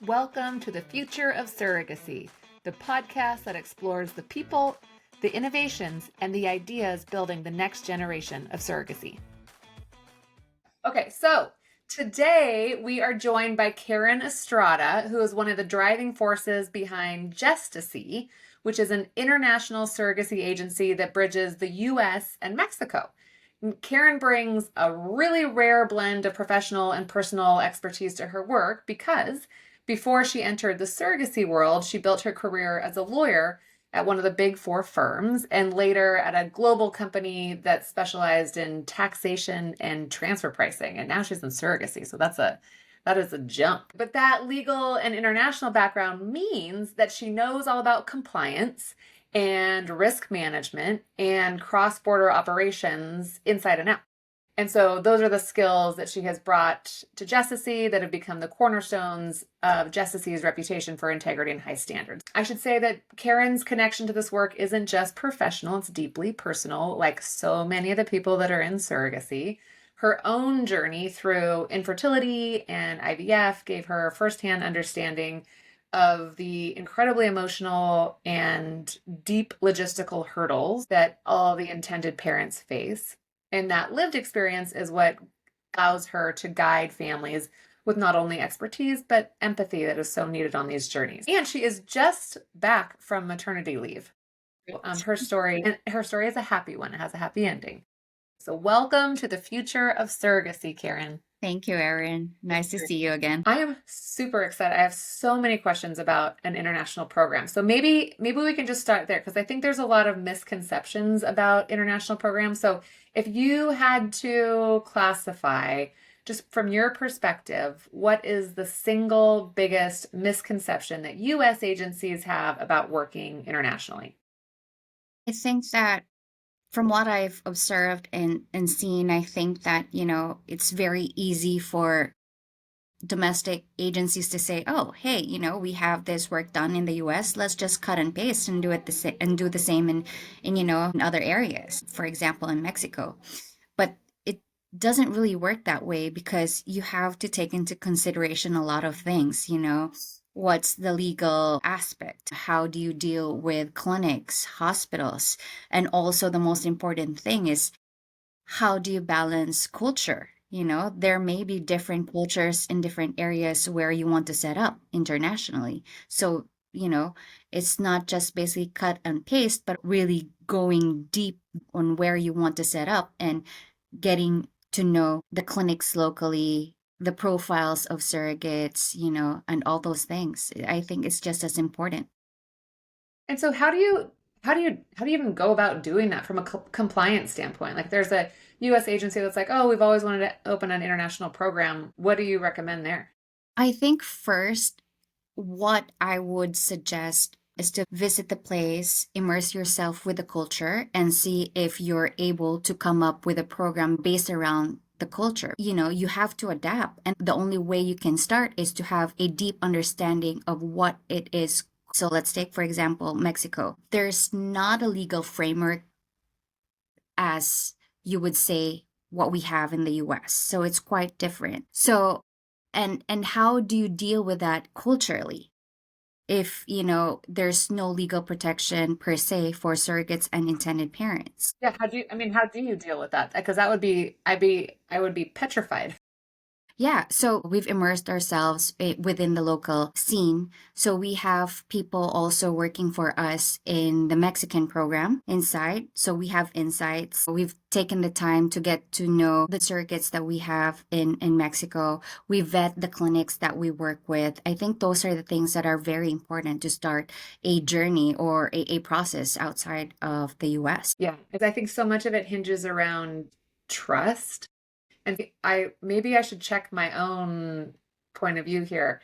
Welcome to the Future of Surrogacy, the podcast that explores the people, the innovations, and the ideas building the next generation of surrogacy. Okay, so today we are joined by Karen Estrada, who is one of the driving forces behind Gestacy, which is an international surrogacy agency that bridges the US and Mexico. Karen brings a really rare blend of professional and personal expertise to her work because before she entered the surrogacy world, she built her career as a lawyer at one of the big four firms and later at a global company that specialized in taxation and transfer pricing. And now she's in surrogacy. So that is a jump. But that legal and international background means that she knows all about compliance and risk management and cross-border operations inside and out. And so those are the skills that she has brought to Gestacy that have become the cornerstones of Gestacy's reputation for integrity and high standards. I should say that Karen's connection to this work isn't just professional, it's deeply personal, like so many of the people that are in surrogacy. Her own journey through infertility and IVF gave her firsthand understanding of the incredibly emotional and deep logistical hurdles that all the intended parents face. And that lived experience is what allows her to guide families with not only expertise, but empathy that is so needed on these journeys. And she is just back from maternity leave. Her story is a happy one. It has a happy ending. So welcome to the Future of Surrogacy, Karen. Thank you, Erin. Nice to see you again. I am super excited. I have so many questions about an international program. So maybe we can just start there because I think there's a lot of misconceptions about international programs. So if you had to classify, just from your perspective, what is the single biggest misconception that U.S. agencies have about working internationally? I think that from what I've observed and seen, I think that, it's very easy for domestic agencies to say, oh, hey, we have this work done in the US. Let's just cut and paste and do it and do the same in other areas, for example, in Mexico. But it doesn't really work that way because you have to take into consideration a lot of things, What's the legal aspect? How do you deal with clinics, hospitals? And also the most important thing is how do you balance culture? There may be different cultures in different areas where you want to set up internationally. So, it's not just basically cut and paste, but really going deep on where you want to set up and getting to know the clinics locally, the profiles of surrogates, and all those things. I think it's just as important. And so how do you even go about doing that from a compliance standpoint? Like there's a US agency that's like, "Oh, we've always wanted to open an international program." What do you recommend there? I think first, what I would suggest is to visit the place, immerse yourself with the culture, and see if you're able to come up with a program based around the culture. You have to adapt. And the only way you can start is to have a deep understanding of what it is. So let's take, for example, Mexico. There's not a legal framework as you would say what we have in the US. So it's quite different. So, and how do you deal with that culturally? If there's no legal protection per se for surrogates and intended parents. Yeah, how do you deal with that? Because I would be petrified. Yeah, so we've immersed ourselves within the local scene. So we have people also working for us in the Mexican program inside. So we have insights. We've taken the time to get to know the surrogates that we have in Mexico. We vet the clinics that we work with. I think those are the things that are very important to start a journey or a process outside of the US. Yeah, I think so much of it hinges around trust. And maybe I should check my own point of view here.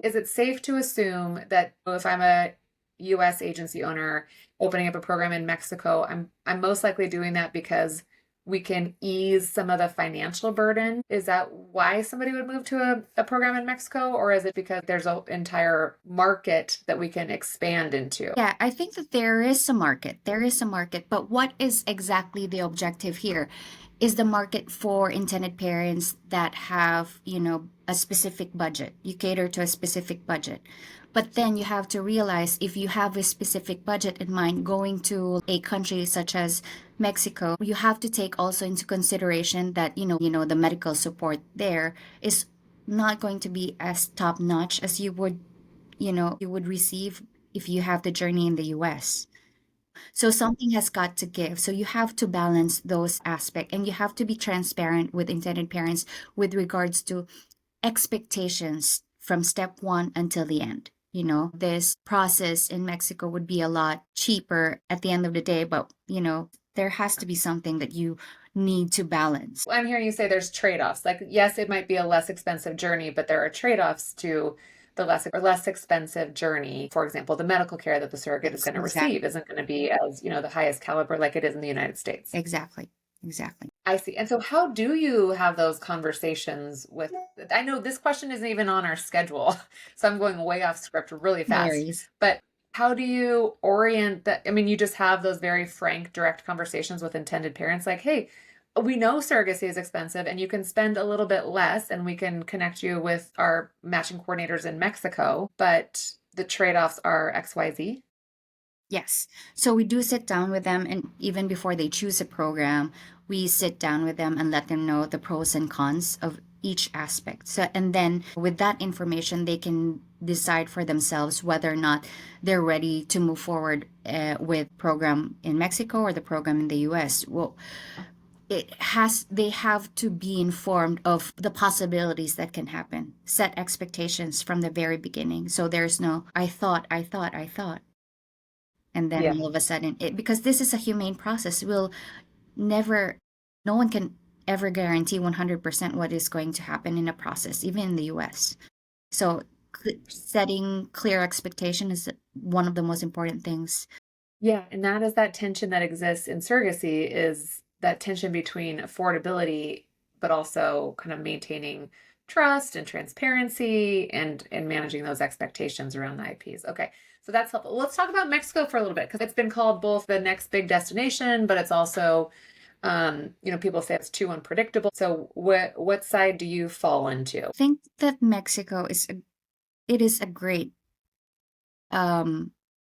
Is it safe to assume that if I'm a US agency owner opening up a program in Mexico, I'm most likely doing that because we can ease some of the financial burden? Is that why somebody would move to a program in Mexico? Or is it because there's an entire market that we can expand into? Yeah, I think that there is a market. There is a market. But what is exactly the objective here? is the market for intended parents that have, a specific budget. You cater to a specific budget. But then you have to realize if you have a specific budget in mind going to a country such as Mexico, you have to take also into consideration that, the medical support there is not going to be as top notch as you would receive if you have the journey in the US. So something has got to give. So you have to balance those aspects and you have to be transparent with intended parents with regards to expectations from step one until the end. This process in Mexico would be a lot cheaper at the end of the day, but there has to be something that you need to balance. I'm hearing you say there's trade-offs. Like, yes, it might be a less expensive journey, but there are trade-offs to the less expensive journey. For example, the medical care that the surrogate is going to receive isn't going to be as, the highest caliber like it is in the United States. Exactly. I see. And so how do you have those conversations with, I know this question isn't even on our schedule, so I'm going way off script really fast. No worries. But how do you orient that? I mean, you just have those very frank, direct conversations with intended parents like, hey, we know surrogacy is expensive and you can spend a little bit less and we can connect you with our matching coordinators in Mexico, but the trade-offs are XYZ. Yes. So we do sit down with them, and even before they choose a program, we sit down with them and let them know the pros and cons of each aspect. So, and then with that information, they can decide for themselves whether or not they're ready to move forward with program in Mexico or the program in the US. Well, they have to be informed of the possibilities that can happen. Set expectations from the very beginning. So there's no, I thought. And then all of a sudden because this is a humane process, no one can ever guarantee 100% what is going to happen in a process, even in the US. So setting clear expectation is one of the most important things. Yeah, and that is that tension that exists in surrogacy, is that tension between affordability but also kind of maintaining trust and transparency and managing those expectations around the IPs. Okay. So that's helpful. Let's talk about Mexico for a little bit, because it's been called both the next big destination, but it's also, people say it's too unpredictable. So what side do you fall into? I think that Mexico is a great, I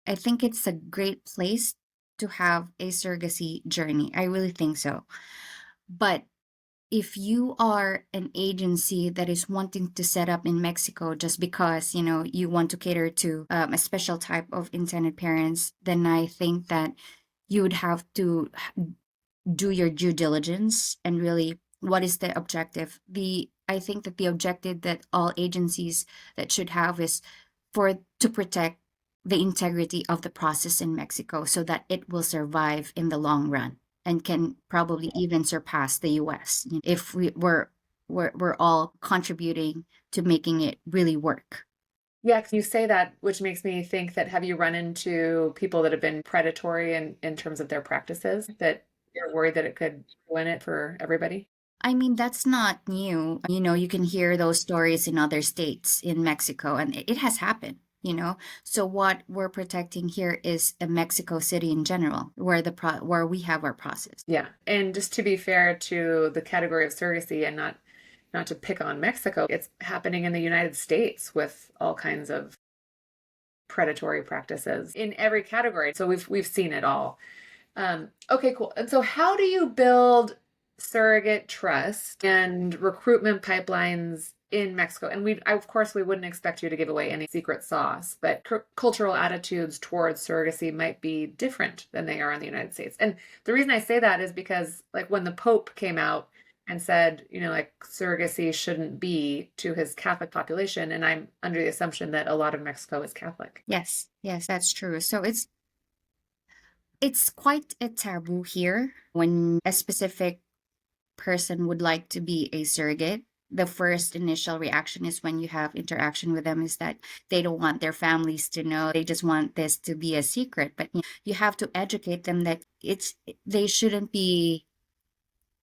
think it's a great place to have a surrogacy journey. I really think so. But if you are an agency that is wanting to set up in Mexico just because, you want to cater to a special type of intended parents, then I think that you would have to do your due diligence and really what is the objective. I think that the objective that all agencies that should have is to protect the integrity of the process in Mexico so that it will survive in the long run and can probably even surpass the US if we're all contributing to making it really work. Yeah, 'cause you say that, which makes me think that, have you run into people that have been predatory in terms of their practices, that you're worried that it could ruin it for everybody? I mean, that's not new. You can hear those stories in other states in Mexico, and it has happened. So what we're protecting here is a Mexico City in general, where we have our process. Yeah. And just to be fair to the category of surrogacy, and not to pick on Mexico, it's happening in the United States with all kinds of predatory practices in every category. So we've seen it all. Okay, cool. And so how do you build surrogate trust and recruitment pipelines in Mexico? And of course, we wouldn't expect you to give away any secret sauce, but cultural attitudes towards surrogacy might be different than they are in the United States. And the reason I say that is because, like, when the Pope came out and said, like, surrogacy shouldn't be to his Catholic population, and I'm under the assumption that a lot of Mexico is Catholic. Yes, that's true. So it's quite a taboo here when a specific person would like to be a surrogate. The first initial reaction is when you have interaction with them is that they don't want their families to know. They just want this to be a secret. But you have to educate them that they shouldn't be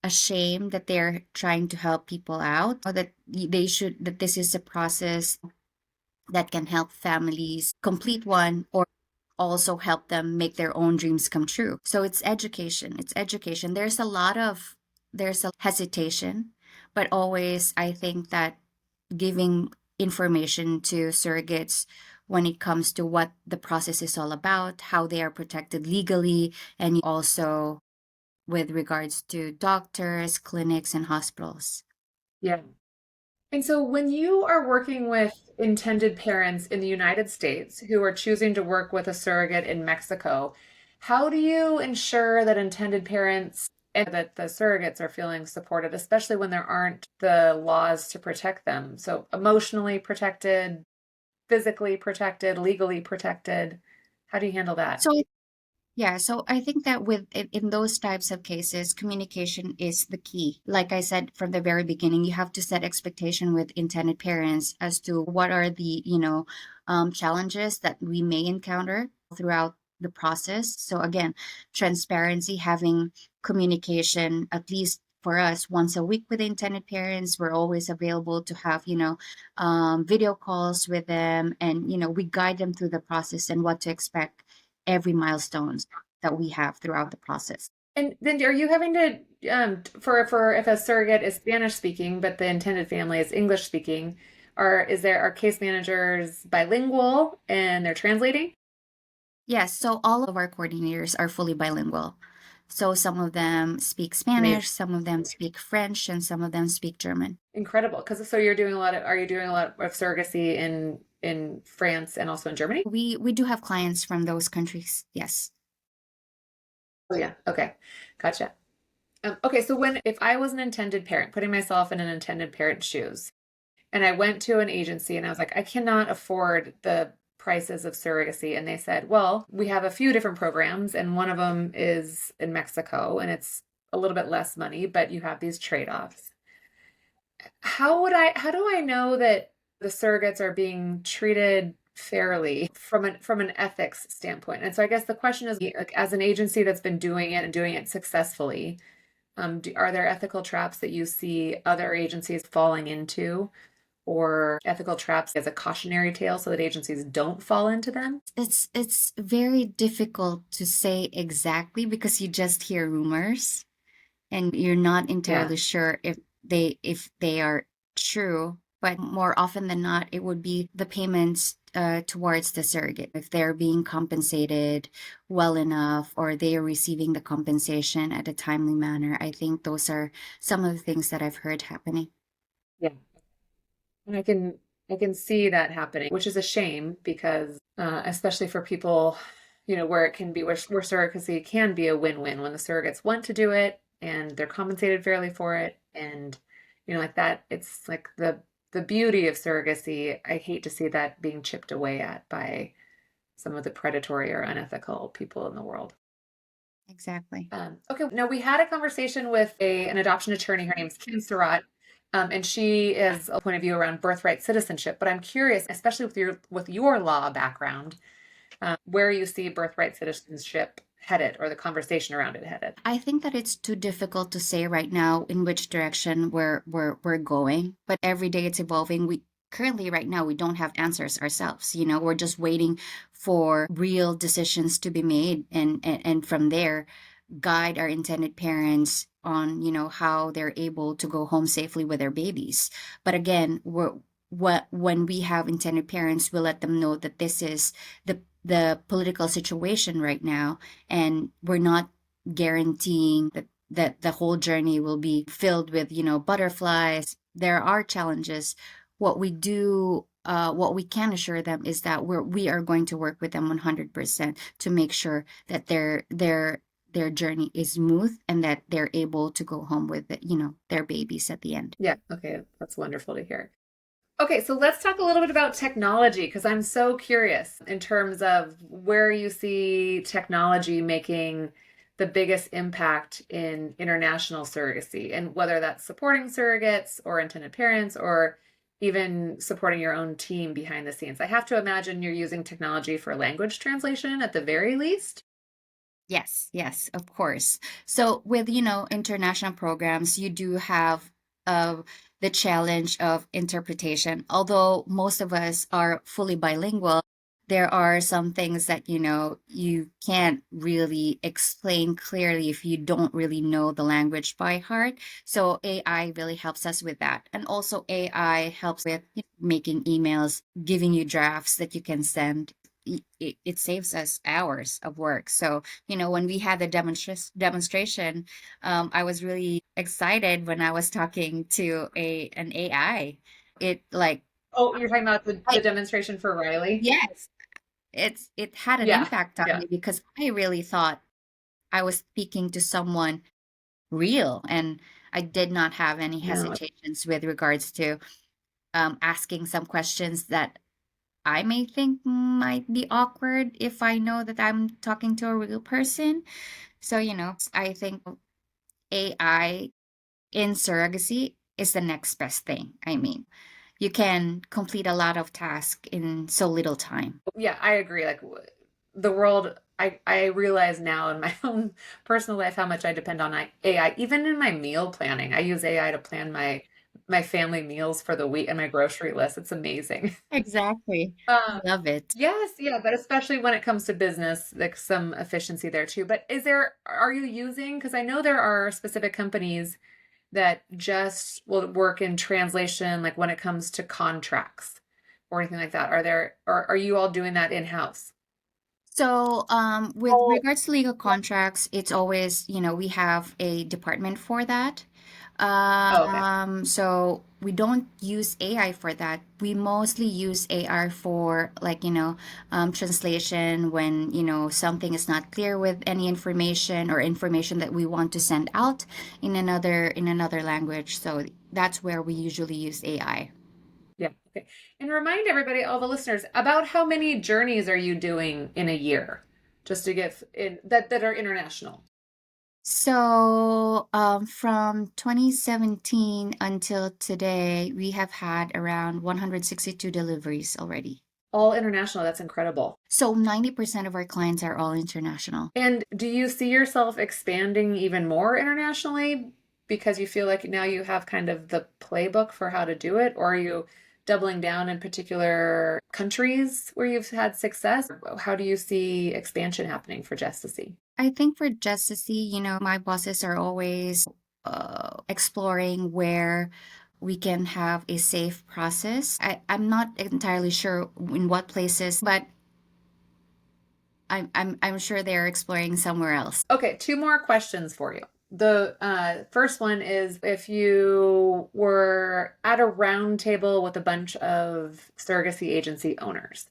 ashamed that they're trying to help people out, or that this is a process that can help families complete one or also help them make their own dreams come true. So it's education. There's a lot of there's a hesitation, but always I think that giving information to surrogates when it comes to what the process is all about, how they are protected legally, and also with regards to doctors, clinics, and hospitals. Yeah. And so when you are working with intended parents in the United States who are choosing to work with a surrogate in Mexico, how do you ensure that intended parents and that the surrogates are feeling supported, especially when there aren't the laws to protect them? So emotionally protected, physically protected, legally protected. How do you handle that? So yeah, so I think that in those types of cases, communication is the key. Like I said from the very beginning, you have to set expectation with intended parents as to what are the, challenges that we may encounter throughout the process. So again, transparency, having communication at least for us once a week with intended parents. We're always available to have, video calls with them, and we guide them through the process and what to expect every milestones that we have throughout the process. And then are you having to for if a surrogate is Spanish speaking but the intended family is English speaking, are case managers bilingual and they're translating? Yes, so all of our coordinators are fully bilingual. So some of them speak Amazing. Spanish, some of them speak French, and some of them speak German. Incredible. Because so you're doing a lot of are you doing a lot of surrogacy in France and also in Germany? We do have clients from those countries. Yes. Oh yeah. Okay. Gotcha. Okay, so when if I was an intended parent, putting myself in an intended parent's shoes, and I went to an agency and I was like, I cannot afford the prices of surrogacy. And they said, well, we have a few different programs, and one of them is in Mexico, and it's a little bit less money, but you have these trade-offs. How do I know that the surrogates are being treated fairly from an ethics standpoint? And so I guess the question is, like, as an agency that's been doing it and doing it successfully, are there ethical traps that you see other agencies falling into, or ethical traps as a cautionary tale so that agencies don't fall into them? It's very difficult to say exactly because you just hear rumors and you're not Yeah. entirely sure if they are true. But more often than not, it would be the payments towards the surrogate, if they're being compensated well enough or they are receiving the compensation at a timely manner. I think those are some of the things that I've heard happening. Yeah. And I can see that happening, which is a shame because especially for people, where it can be where surrogacy can be a win-win when the surrogates want to do it and they're compensated fairly for it. And like that, it's like the beauty of surrogacy. I hate to see that being chipped away at by some of the predatory or unethical people in the world. Exactly. Okay, now we had a conversation with an adoption attorney. Her name's Karen Surratt, and she is a point of view around birthright citizenship. But I'm curious, especially with your law background, where you see birthright citizenship headed, or the conversation around it headed. I think that it's too difficult to say right now in which direction we're going, but every day it's evolving. We currently right now we don't have answers ourselves. We're just waiting for real decisions to be made, and from there guide our intended parents on how they're able to go home safely with their babies. But again, when we have intended parents, we let them know that this is the political situation right now, and we're not guaranteeing that the whole journey will be filled with butterflies. There are challenges. What we can assure them is that we are going to work with them 100% to make sure that their journey is smooth and that they're able to go home with their babies at the end. Yeah, okay, that's wonderful to hear. Okay, so let's talk a little bit about technology because I'm so curious in terms of where you see technology making the biggest impact in international surrogacy, and whether that's supporting surrogates or intended parents or even supporting your own team behind the scenes. I have to imagine you're using technology for language translation at the very least. Yes, of course. So with, international programs, you do have uh, the challenge of interpretation. Although most of us are fully bilingual, there are some things that, you can't really explain clearly if you don't really know the language by heart. So AI really helps us with that. And also AI helps with making emails, giving you drafts that you can send. It saves us hours of work. So, when we had the demonstration, I was really excited when I was talking to an AI. It like, Oh, you're talking about the I, demonstration for Riley? yes, it had an Yeah. impact on Yeah. me because I really thought I was speaking to someone real, and I did not have any No. hesitations with regards to asking some questions that I may think might be awkward if I know that I'm talking to a real person. So, I think AI in surrogacy is the next best thing. I mean, you can complete a lot of tasks in so little time. Yeah, I agree. Like the world, I realize now in my own personal life how much I depend on AI. Even in my meal planning, I use AI to plan my family meals for the week and my grocery list. It's amazing. Exactly. Uh, I love it. yes, yeah, but especially when it comes to business, like some efficiency there too. But are you using, because I know there are specific companies that just will work in translation, like when it comes to contracts or anything like that. Are you all doing that in-house? So, with Oh, regards to legal contracts, it's always, we have a department for that. oh, okay. So we don't use AI for that. We mostly use AI for like, translation when, something is not clear with any information or information that we want to send out in another language. So that's where we usually use AI. Yeah. Okay. And remind everybody, all the listeners, about how many journeys are you doing in a year? Just to get in that are international. So, from 2017 until today, we have had around 162 deliveries already. All international. That's incredible. So 90% of our clients are all international. And do you see yourself expanding even more internationally because you feel like now you have kind of the playbook for how to do it? Or are you doubling down in particular countries where you've had success? How do you see expansion happening for Gestacy? I think for Justicy, my bosses are always exploring where we can have a safe process. I'm not entirely sure in what places, but I'm sure they're exploring somewhere else. Okay, two more questions for you. The first one is if you were at a round table with a bunch of surrogacy agency owners,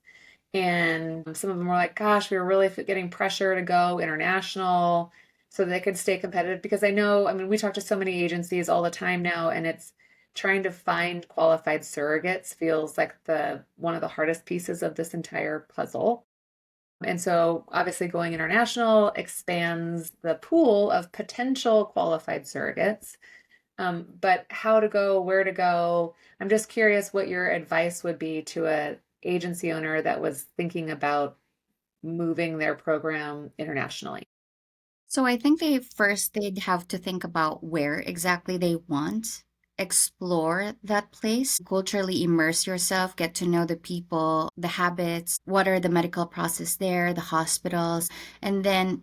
and some of them were like, gosh, we were really getting pressure to go international so they could stay competitive. Because I know, I mean, we talk to so many agencies all the time now, and it's trying to find qualified surrogates feels like the one of the hardest pieces of this entire puzzle. And so obviously going international expands the pool of potential qualified surrogates. But how to go, where to go. I'm just curious what your advice would be to a agency owner that was thinking about moving their program internationally. So I think they'd have to think about where exactly they want, explore that place, culturally immerse yourself, get to know the people, the habits, what are the medical process there, the hospitals, and then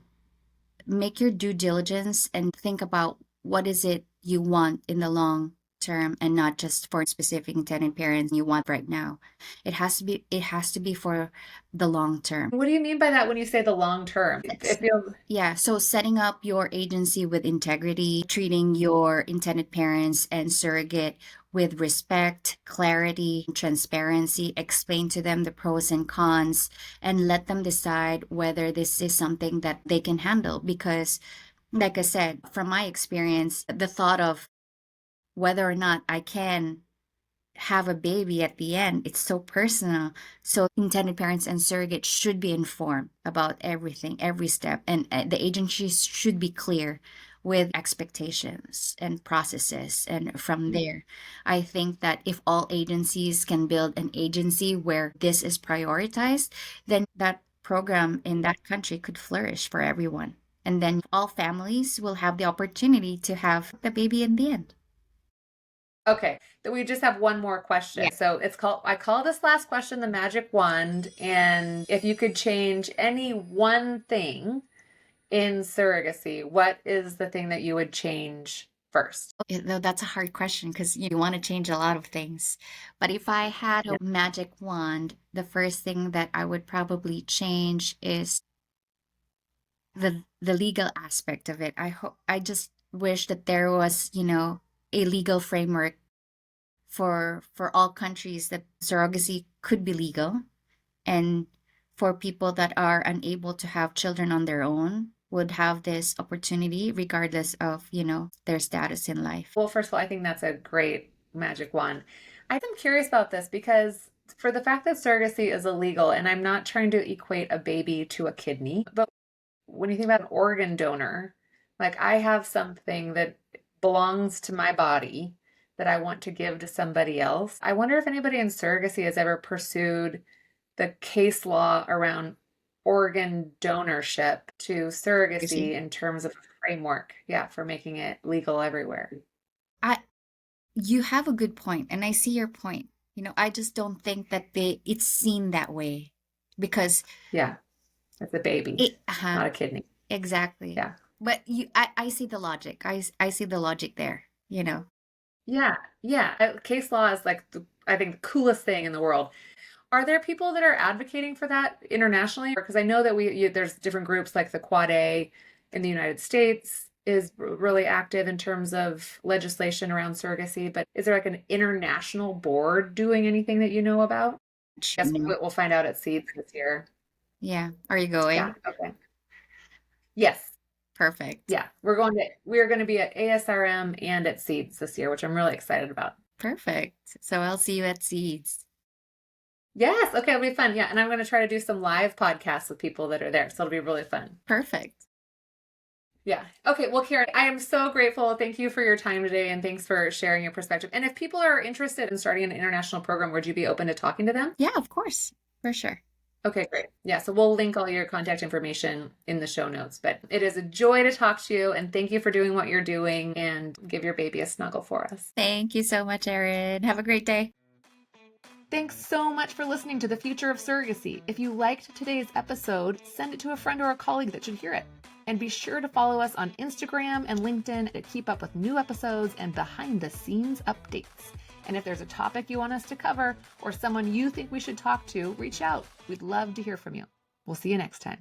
make your due diligence and think about what is it you want in the long term and not just for specific intended parents you want right now. It has to be for the long term. What do you mean by that when you say the long term? It feels Yeah, so setting up your agency with integrity, treating your intended parents and surrogate with respect, clarity, transparency, explain to them the pros and cons, and let them decide whether this is something that they can handle. Because, like I said, from my experience, the thought of whether or not I can have a baby at the end, it's so personal. So intended parents and surrogates should be informed about everything, every step, and the agencies should be clear with expectations and processes. And from there, I think that if all agencies can build an agency where this is prioritized, then that program in that country could flourish for everyone. And then all families will have the opportunity to have the baby in the end. Okay, then we just have one more question. Yeah. So I call this last question the magic wand. And if you could change any one thing in surrogacy, what is the thing that you would change first? That's a hard question because you want to change a lot of things. But if I had Yeah. a magic wand, the first thing that I would probably change is the legal aspect of it. I just wish that there was, a legal framework for all countries that surrogacy could be legal, and for people that are unable to have children on their own would have this opportunity regardless of, their status in life. Well, first of all, I think that's a great magic wand. I'm curious about this because for the fact that surrogacy is illegal, and I'm not trying to equate a baby to a kidney, but when you think about an organ donor, like I have something that belongs to my body that I want to give to somebody else. I wonder if anybody in surrogacy has ever pursued the case law around organ donorship to surrogacy in terms of a framework, yeah, for making it legal everywhere. I You have a good point, and I see your point. I just don't think that it's seen that way because Yeah, it's a baby, it not a kidney. exactly. Yeah. But I see the logic. I see the logic there. Yeah, yeah. Case law is like I think the coolest thing in the world. Are there people that are advocating for that internationally? Because I know that there's different groups like the Quad A in the United States is really active in terms of legislation around surrogacy, but is there like an international board doing anything that you know about? Yes, No. we'll find out at Seeds this year. Yeah. Are you Yeah, going? okay. Yes. Perfect. Yeah, we're going to be at ASRM and at Seeds this year, which I'm really excited about. Perfect. So I'll see you at Seeds. Yes. Okay. It'll be fun. Yeah. And I'm going to try to do some live podcasts with people that are there. So it'll be really fun. Perfect. Yeah. Okay. Well, Karen, I am so grateful. Thank you for your time today and thanks for sharing your perspective. And if people are interested in starting an international program, would you be open to talking to them? Yeah, of course. For sure. Okay, great. Yeah. So we'll link all your contact information in the show notes. But it is a joy to talk to you. And thank you for doing what you're doing and give your baby a snuggle for us. Thank you so much, Erin. Have a great day. Thanks so much for listening to The Future of Surrogacy. If you liked today's episode, send it to a friend or a colleague that should hear it. And be sure to follow us on Instagram and LinkedIn to keep up with new episodes and behind-the-scenes updates. And if there's a topic you want us to cover or someone you think we should talk to, reach out. We'd love to hear from you. We'll see you next time.